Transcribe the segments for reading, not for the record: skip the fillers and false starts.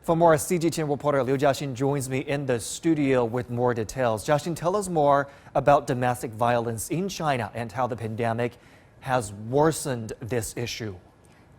For more, CGTN reporter Liu Jiaxin joins me in the studio with more details. Jiaxin, tell us more about domestic violence in China and how the pandemic has worsened this issue.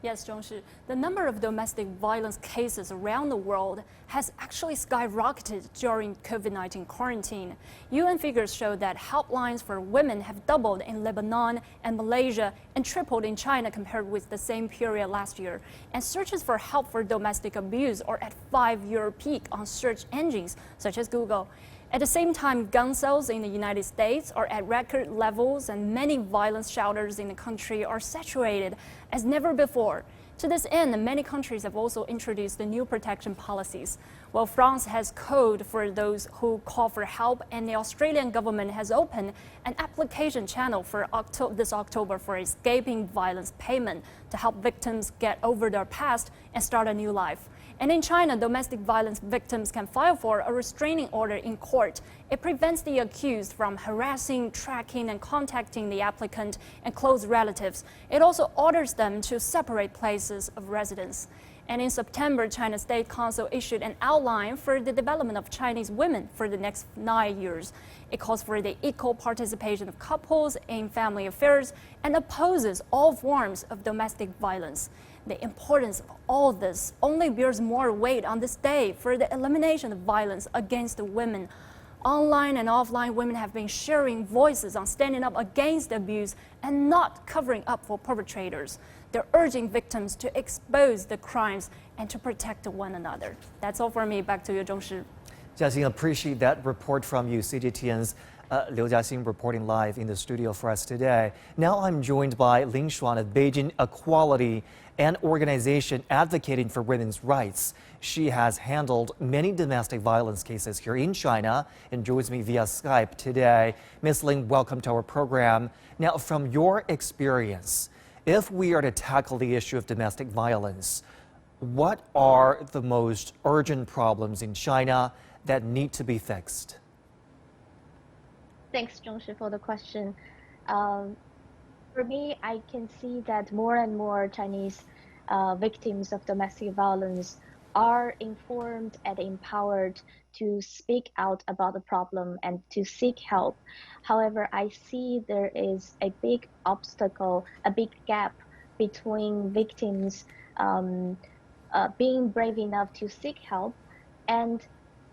Yes, Zhongshi, the number of domestic violence cases around the world has actually skyrocketed during COVID-19 quarantine. UN figures show that helplines for women have doubled in Lebanon and Malaysia and tripled in China compared with the same period last year. And searches for help for domestic abuse are at 5-year peak on search engines such as Google. At the same time, gun sales in the United States are at record levels and many violence shelters in the country are saturated as never before. To this end, many countries have also introduced the new protection policies. While France has code for those who call for help, and the Australian government has opened an application channel for this October for escaping violence payment to help victims get over their past and start a new life. And in China, domestic violence victims can file for a restraining order in court. It prevents the accused from harassing, tracking, and contacting the applicant and close relatives. It also orders them to separate places of residence. And in September, China State Council issued an outline for the development of Chinese women for the next 9 years. It calls for the equal participation of couples in family affairs and opposes all forms of domestic violence. The importance of all this only bears more weight on this day for the elimination of violence against women. Online and offline, women have been sharing voices on standing up against abuse and not covering up for perpetrators. They're urging victims to expose the crimes and to protect one another. That's all for me. Back to you, Zhongshi. Jiaxin, appreciate that report from you. CGTN's Liu Jiaxin reporting live in the studio for us today. Now I'm joined by Ling Xuan of Beijing Equality, an organization advocating for women's rights. She has handled many domestic violence cases here in China and joins me via Skype today. Ms. Ling, welcome to our program. Now, from your experience, if we are to tackle the issue of domestic violence, what are the most urgent problems in China that need to be fixed? Thanks, Zhongshi, for the question. For me, I can see that more and more Chinese victims of domestic violence are informed and empowered to speak out about the problem and to seek help. However, I see there is a big obstacle, a big gap between victims being brave enough to seek help and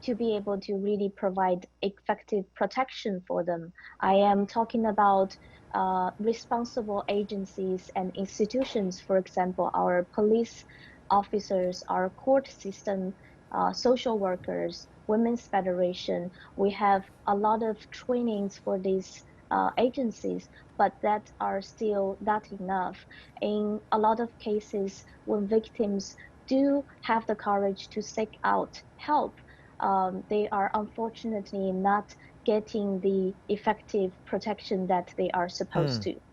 to be able to really provide effective protection for them. I am talking about responsible agencies and institutions, for example, our police officers, our court system, social workers, women's federation. We have a lot of trainings for these agencies, but that are still not enough. In a lot of cases, when victims do have the courage to seek out help, they are unfortunately not getting the effective protection that they are supposed to.